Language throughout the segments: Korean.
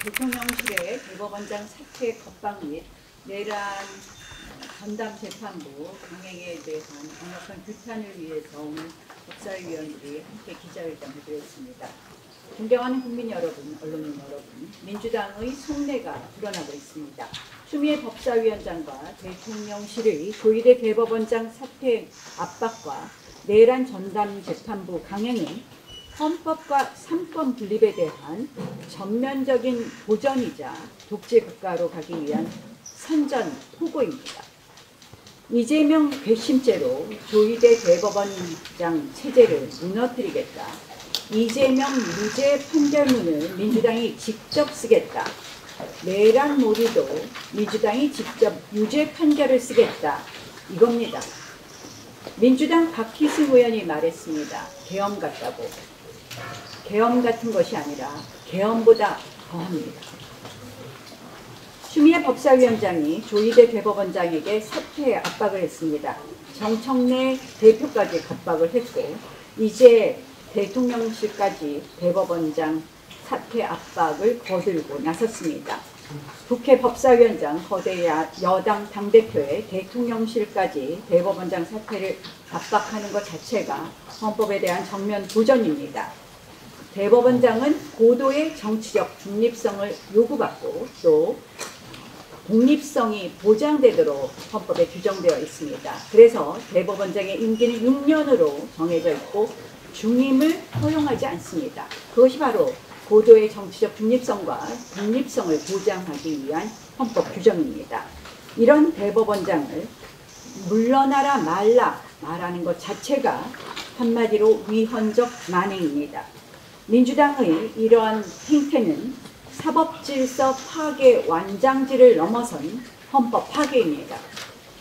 대통령실의 대법원장 사퇴 겁박 및 내란 전담 재판부 강행에 대한 강력한 규탄을 위해서 오늘 법사위원들이 함께 기자회견을 드렸습니다. 존경하는 국민 여러분, 언론인 여러분, 민주당의 속내가 드러나고 있습니다. 추미애 법사위원장과 대통령실의 조희대 대법원장 사퇴 압박과 내란 전담 재판부 강행은 헌법과 삼권 분립에 대한 전면적인 도전이자 독재 국가로 가기 위한 선전포고입니다. 이재명 괘씸죄로 조희대 대법원장 체제를 무너뜨리겠다. 이재명 무죄 판결문을 민주당이 직접 쓰겠다. 내란몰이도 민주당이 직접 유죄 판결을 쓰겠다. 이겁니다. 민주당 박희승 의원이 말했습니다. 계엄 같다고. 계엄 같은 것이 아니라 계엄보다 더합니다. 추미애 법사위원장이 조희대 대법원장에게 사퇴 압박을 했습니다. 정청래 대표까지 압박을 했고 이제 대통령실까지 대법원장 사퇴 압박을 거들고 나섰습니다. 국회 법사위원장 거대 여당 당대표의 대통령실까지 대법원장 사퇴를 압박하는 것 자체가 헌법에 대한 정면 도전입니다. 대법원장은 고도의 정치적 중립성을 요구받고 또 독립성이 보장되도록 헌법에 규정되어 있습니다. 그래서 대법원장의 임기는 6년으로 정해져 있고 중임을 허용하지 않습니다. 그것이 바로 고도의 정치적 중립성과 독립성을 보장하기 위한 헌법 규정입니다. 이런 대법원장을 물러나라 말라 말하는 것 자체가 한마디로 위헌적 만행입니다. 민주당의 이러한 행태는 사법질서 파괴 완장지를 넘어선 헌법 파괴입니다.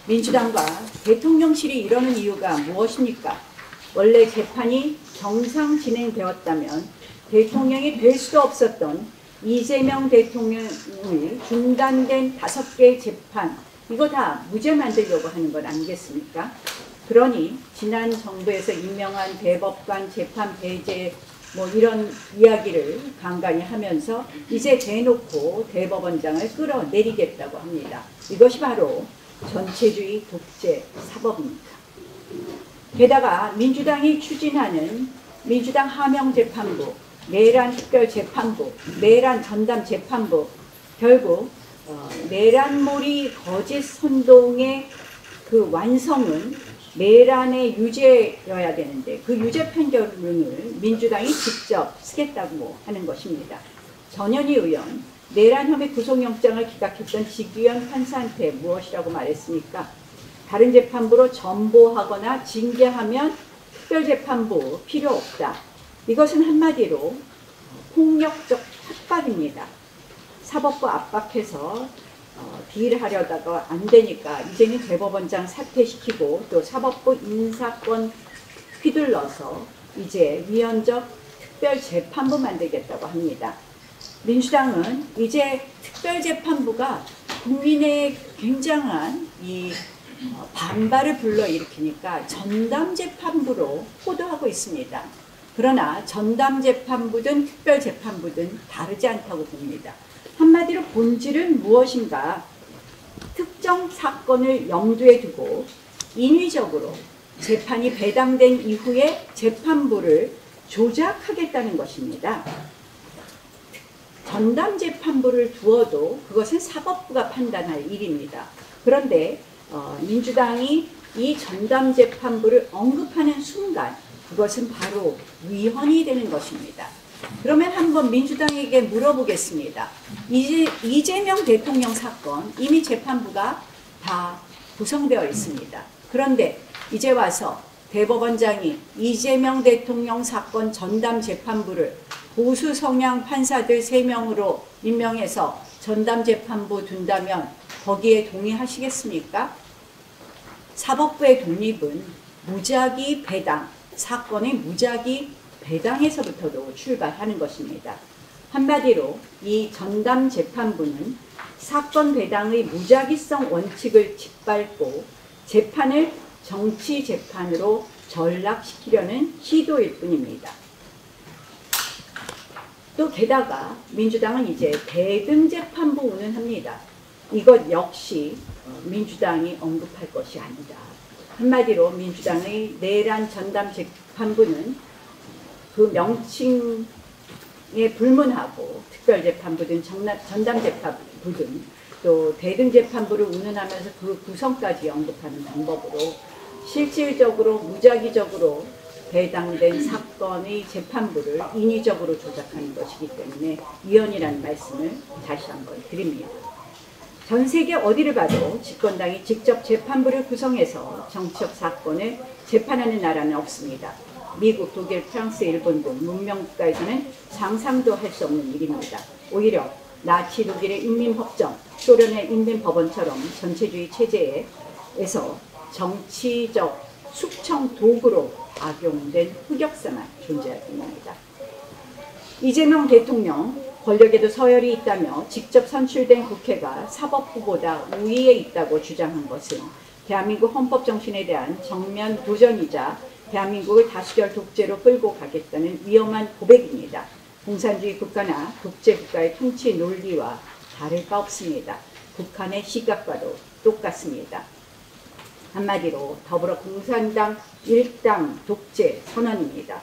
민주당과 대통령실이 이러는 이유가 무엇입니까? 원래 재판이 정상 진행되었다면 대통령이 될 수도 없었던 이재명 대통령의 중단된 5개 재판, 이거 다 무죄 만들려고 하는 것 아니겠습니까? 그러니 지난 정부에서 임명한 대법관 재판 배제 이런 이야기를 간간히 하면서 이제 대놓고 대법원장을 끌어내리겠다고 합니다. 이것이 바로 전체주의 독재 사법입니다. 게다가 민주당이 추진하는 민주당 하명재판부, 내란 특별재판부, 내란 전담재판부, 결국 내란몰이 거짓 선동의 그 완성은 내란의 유죄여야 되는데 그 유죄 판결문을 민주당이 직접 쓰겠다고 하는 것입니다. 전현희 의원, 내란 혐의 구속영장을 기각했던 지규현 판사한테 무엇이라고 말했습니까? 다른 재판부로 전보하거나 징계하면 특별재판부 필요 없다. 이것은 한마디로 폭력적 협박입니다. 사법부 압박해서 딜하려다가 안 되니까 이제는 대법원장 사퇴시키고 또 사법부 인사권 휘둘러서 이제 위헌적 특별재판부 만들겠다고 합니다. 민주당은 이제 특별재판부가 국민의 굉장한 이 반발을 불러일으키니까 전담재판부로 호도하고 있습니다. 그러나 전담재판부든 특별재판부든 다르지 않다고 봅니다. 한마디로 본질은 무엇인가? 특정 사건을 염두에 두고 인위적으로 재판이 배당된 이후에 재판부를 조작하겠다는 것입니다. 전담재판부를 두어도 그것은 사법부가 판단할 일입니다. 그런데 민주당이 이 전담재판부를 언급하는 순간 그것은 바로 위헌이 되는 것입니다. 그러면 한번 민주당에게 물어보겠습니다. 이재명 대통령 사건 이미 재판부가 다 구성되어 있습니다. 그런데 이제 와서 대법원장이 이재명 대통령 사건 전담 재판부를 보수 성향 판사들 3명으로 임명해서 전담 재판부 둔다면 거기에 동의하시겠습니까? 사법부의 독립은 무작위 배당, 사건의 무작위 배당에서부터도 출발하는 것입니다. 한마디로 이 전담 재판부는 사건 배당의 무작위성 원칙을 짓밟고 재판을 정치 재판으로 전락시키려는 시도일 뿐입니다. 또 게다가 민주당은 이제 대등재판부 운운합니다. 이것 역시 민주당이 언급할 것이 아니다. 한마디로 민주당의 내란 전담재판부는 그 명칭에 불문하고 특별재판부든 전담재판부든 또 대등재판부를 운운하면서 그 구성까지 언급하는 방법으로 실질적으로 무작위적으로 배당된 사건의 재판부를 인위적으로 조작하는 것이기 때문에 위헌이라는 말씀을 다시 한번 드립니다. 전 세계 어디를 봐도 집권당이 직접 재판부를 구성해서 정치적 사건을 재판하는 나라는 없습니다. 미국, 독일, 프랑스, 일본 등 문명국가에서는 상상도 할 수 없는 일입니다. 오히려 나치 독일의 인민법정, 소련의 인민법원처럼 전체주의 체제에서 정치적 숙청 도구로 악용된 흑역사만 존재할 뿐입니다. 이재명 대통령, 권력에도 서열이 있다며 직접 선출된 국회가 사법부보다 우위에 있다고 주장한 것은 대한민국 헌법 정신에 대한 정면 도전이자 대한민국을 다수결 독재로 끌고 가겠다는 위험한 고백입니다. 공산주의 국가나 독재 국가의 통치 논리와 다를 바 없습니다. 북한의 시각과도 똑같습니다. 한마디로 더불어공산당 일당 독재 선언입니다.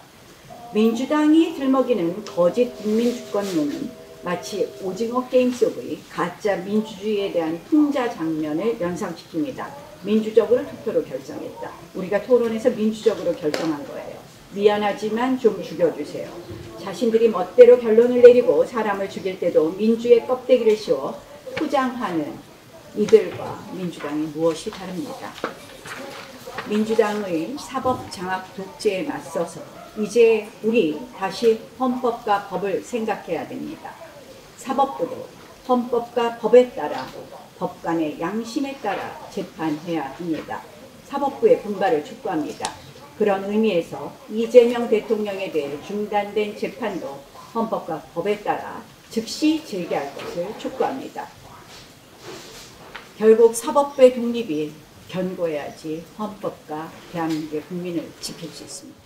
민주당이 들먹이는 거짓 국민주권론은 마치 오징어 게임 속의 가짜 민주주의에 대한 풍자 장면을 연상시킵니다. 민주적으로 투표로 결정했다. 우리가 토론에서 민주적으로 결정한 거예요. 미안하지만 좀 죽여주세요. 자신들이 멋대로 결론을 내리고 사람을 죽일 때도 민주의 껍데기를 씌워 포장하는 이들과 민주당이 무엇이 다릅니까? 민주당의 사법 장악 독재에 맞서서 이제 우리 다시 헌법과 법을 생각해야 됩니다. 사법부도 헌법과 법에 따라 법관의 양심에 따라 재판해야 합니다. 사법부의 분발을 촉구합니다. 그런 의미에서 이재명 대통령에 대해 중단된 재판도 헌법과 법에 따라 즉시 재개할 것을 촉구합니다. 결국 사법부의 독립이 견고해야지 헌법과 대한민국의 국민을 지킬 수 있습니다.